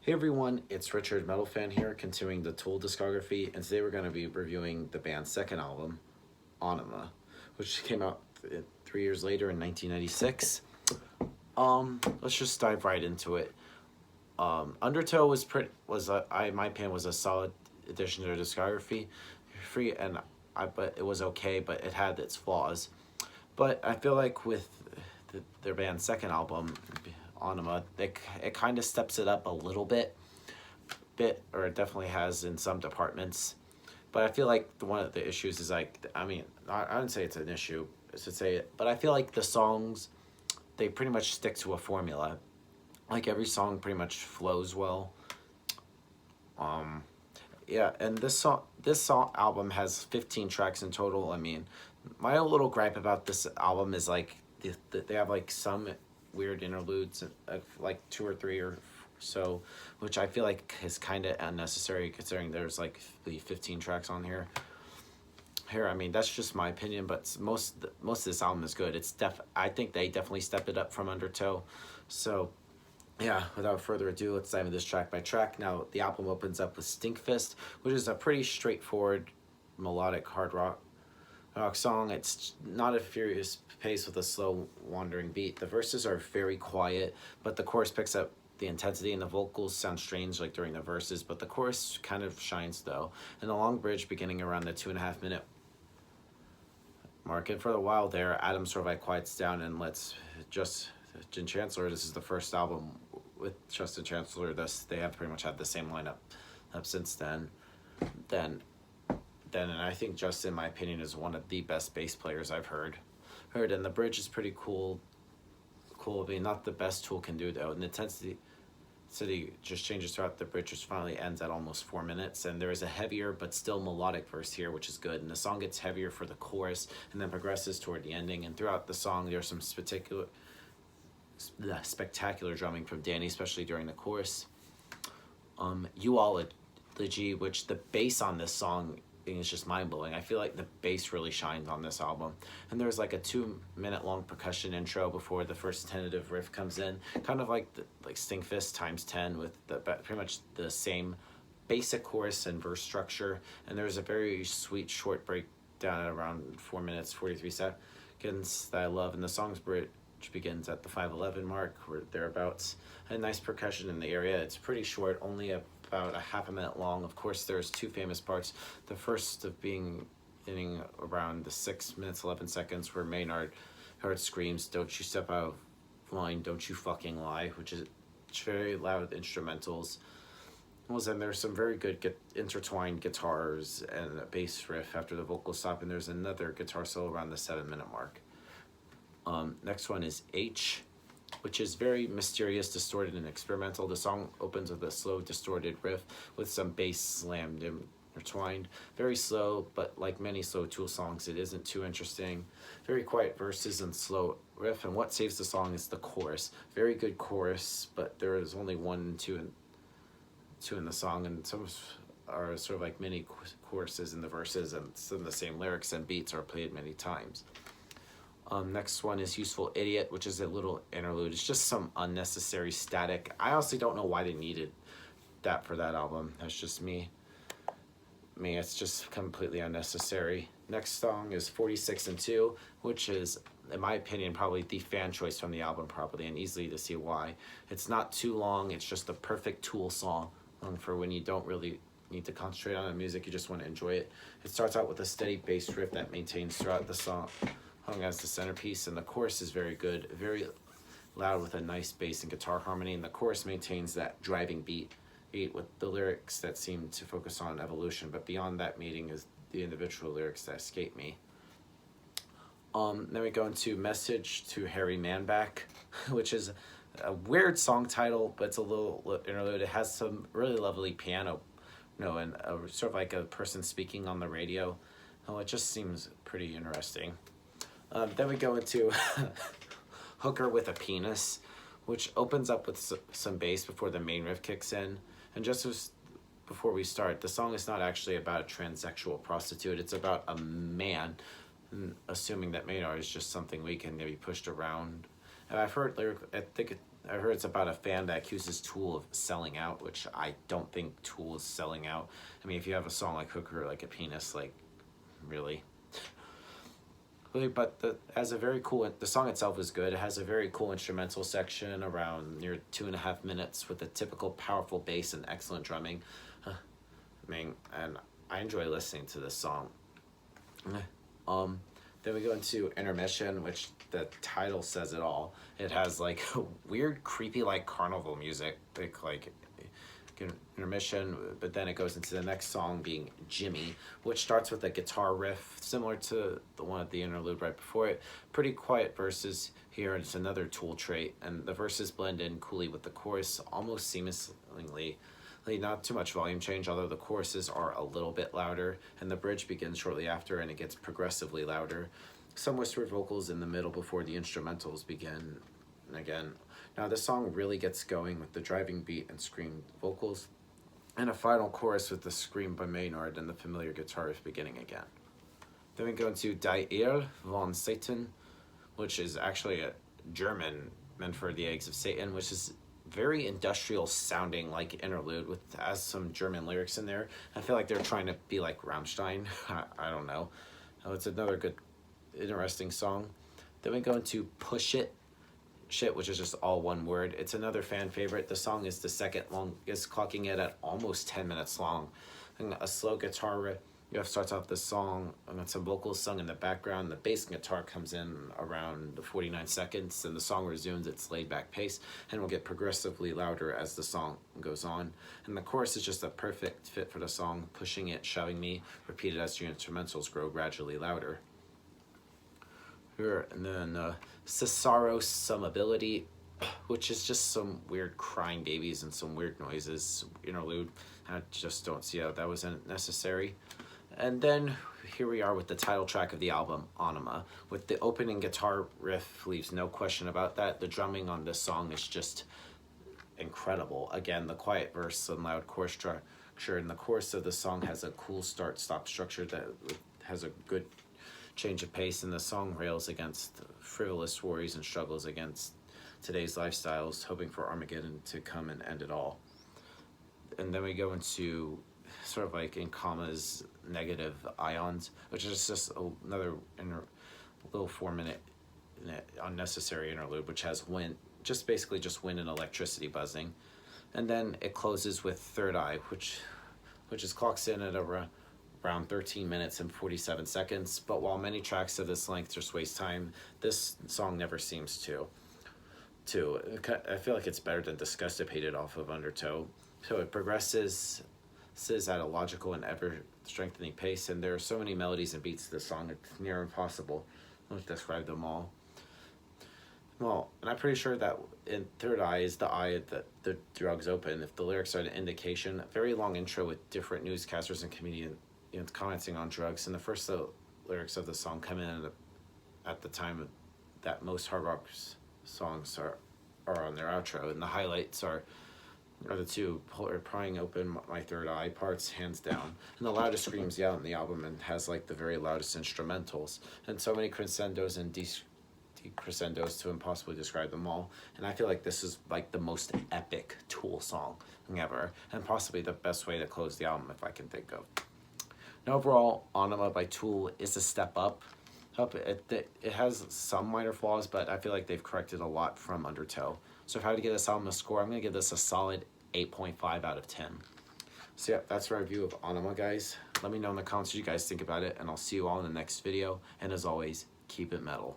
Hey everyone, it's Richard Metal Fan here, continuing the Tool discography, and today we're going to be reviewing the band's second album, Anima, which came out 3 years later in 1996. Let's just dive right into it. Undertow in my opinion, was a solid addition to their discography, but it was okay, but it had its flaws. But I feel like with their band's second album, Anima, it kind of steps it up a little bit, or it definitely has in some departments. But I feel like one of the issues is I wouldn't say it's an issue to say it, but I feel like the songs, they pretty much stick to a formula. Like every song pretty much flows well. Yeah, and this song album has 15 tracks in total. I mean, my own little gripe about this album is like they have like some weird interludes, like 2 or 3 or so, which I feel like is kind of unnecessary considering there's like the 15 tracks on here. I mean, that's just my opinion, but most of this album is good. I think they definitely stepped it up from Undertow. So yeah, without further ado, let's dive into this track by track. Now, the album opens up with Stinkfist, which is a pretty straightforward melodic hard rock song. It's not a furious pace with a slow wandering beat. The verses are very quiet, but the chorus picks up the intensity, and the vocals sound strange like during the verses, but the chorus kind of shines though. And the long bridge beginning around the 2.5 minute mark, and for a while there, Adam sort of like quiets down and lets Justin Chancellor. This is the first album with Justin Chancellor. They have pretty much had the same lineup up since then. And I think Justin, in my opinion, is one of the best bass players I've heard. And the bridge is pretty cool. I mean, not the best Tool can do though. And the intensity just changes throughout the bridge, which finally ends at almost 4 minutes. And there is a heavier but still melodic verse here, which is good. And the song gets heavier for the chorus and then progresses toward the ending. And throughout the song, there's some spectacular drumming from Danny, especially during the chorus. Which the bass on this song is just mind-blowing. I feel like the bass really shines on this album. And there's like a 2-minute long percussion intro before the first tentative riff comes in, kind of like Stinkfist times 10, with pretty much the same basic chorus and verse structure. And there's a very sweet short breakdown at around 4 minutes 43 seconds that I love, and the song's bridge begins at the 5:11 mark or thereabouts. A nice percussion in the area. It's pretty short, only about a half a minute long. Of course, there's two famous parts. The first of being in around the 6 minutes 11 seconds, where Maynard screams, "Don't you step out of line, don't you fucking lie," which is very loud instrumentals. And there's some very good intertwined guitars and a bass riff after the vocals stop, and there's another guitar solo around the 7-minute mark. Next one is H, which is very mysterious, distorted, and experimental. The song opens with a slow, distorted riff with some bass slammed intertwined. Very slow, but like many slow Tool songs, it isn't too interesting. Very quiet verses and slow riff, and what saves the song is the chorus. Very good chorus, but there is only 1 and 2 in the song, and some are sort of like mini choruses in the verses, and some of the same lyrics and beats are played many times. Next one is Useful Idiot, which is a little interlude. It's just some unnecessary static. I honestly don't know why they needed that for that album. That's just me. It's just completely unnecessary. Next song is 46 and 2, which is, in my opinion, probably the fan choice from the album, probably, and easily to see why. It's not too long. It's just the perfect Tool song for when you don't really need to concentrate on the music. You just want to enjoy it. It starts out with a steady bass riff that maintains throughout the song as the centerpiece, and the chorus is very good, very loud with a nice bass and guitar harmony, and the chorus maintains that driving beat with the lyrics that seem to focus on evolution, but beyond that meeting is the individual lyrics that escape me. Then we go into Message to Harry Manback, which is a weird song title, but it's a little interlude. It has some really lovely piano, and sort of like a person speaking on the radio. It just seems pretty interesting. Then we go into Hooker with a Penis, which opens up with some bass before the main riff kicks in. And just before we start, the song is not actually about a transsexual prostitute. It's about a man, assuming that Maynard is just something weak and maybe pushed around. And I've heard I think I heard it's about a fan that accuses Tool of selling out, which I don't think Tool is selling out. I mean, if you have a song like Hooker, like a penis, like, really. But has a very cool, the song itself is good. It has a very cool instrumental section around near 2.5 minutes with a typical powerful bass and excellent drumming. I mean, and I enjoy listening to this song. Then we go into intermission, which the title says it all. It has like weird, creepy, like carnival music, like intermission, but then it goes into the next song being Jimmy, which starts with a guitar riff similar to the one at the interlude right before it. Pretty quiet verses here, and it's another Tool trait, and the verses blend in coolly with the chorus almost seamlessly. Not too much volume change, although the choruses are a little bit louder, and the bridge begins shortly after, and it gets progressively louder. Some whispered vocals in the middle before the instrumentals begin again. Now this song really gets going with the driving beat and screamed vocals, and a final chorus with the scream by Maynard and the familiar guitar riff beginning again. Then we go into Die Eier von Satan, which is actually a German meant for the eggs of Satan, which is very industrial sounding, like interlude, with has some German lyrics in there. I feel like they're trying to be like Rammstein. I don't know. It's another good, interesting song. Then we go into Push It, Shit, which is just all one word. It's another fan favorite. The song is the second longest, clocking it at almost 10 minutes long. And a slow guitar riff starts off the song, and some vocals sung in the background. The bass guitar comes in around 49 seconds, and the song resumes its laid-back pace, and will get progressively louder as the song goes on. And the chorus is just a perfect fit for the song, pushing it, shoving me, repeated as the instrumentals grow gradually louder. Here, and then Cesaro Some Ability, which is just some weird crying babies and some weird noises, interlude. I just don't see how that was necessary. And then here we are with the title track of the album, Anima. With the opening guitar riff, leaves no question about that. The drumming on this song is just incredible. Again, the quiet verse and loud chorus structure, and the chorus of the song has a cool start-stop structure that has a good change of pace, and the song rails against frivolous worries and struggles against today's lifestyles, hoping for Armageddon to come and end it all. And then we go into sort of like in commas negative ions, which is just another little 4-minute unnecessary interlude, which has wind, just basically just wind and electricity buzzing. And then it closes with Third Eye, which is clocks in at around 13 minutes and 47 seconds. But while many tracks of this length just waste time, this song never seems to. I feel like it's better than Disgustipated off of Undertow. So it progresses at a logical and ever-strengthening pace, and there are so many melodies and beats to this song, it's near impossible to describe them all. Well, and I'm pretty sure that in Third Eye is the eye that the drugs open. If the lyrics are an indication, a very long intro with different newscasters and comedians commenting on drugs, and the first lyrics of the song come in at the time that most hard rock songs are on their outro, and the highlights are the two prying open my third eye parts, hands down, and the loudest screams out in the album, and has like the very loudest instrumentals, and so many crescendos and decrescendos to impossibly describe them all. And I feel like this is like the most epic Tool song ever, and possibly the best way to close the album if I can think of. And overall, Anima by Tool is a step up. It has some minor flaws, but I feel like they've corrected a lot from Undertow. So if I had to give this album a score, I'm going to give this a solid 8.5 out of 10. So yeah, that's our review of Anima, guys. Let me know in the comments what you guys think about it, and I'll see you all in the next video. And as always, keep it metal.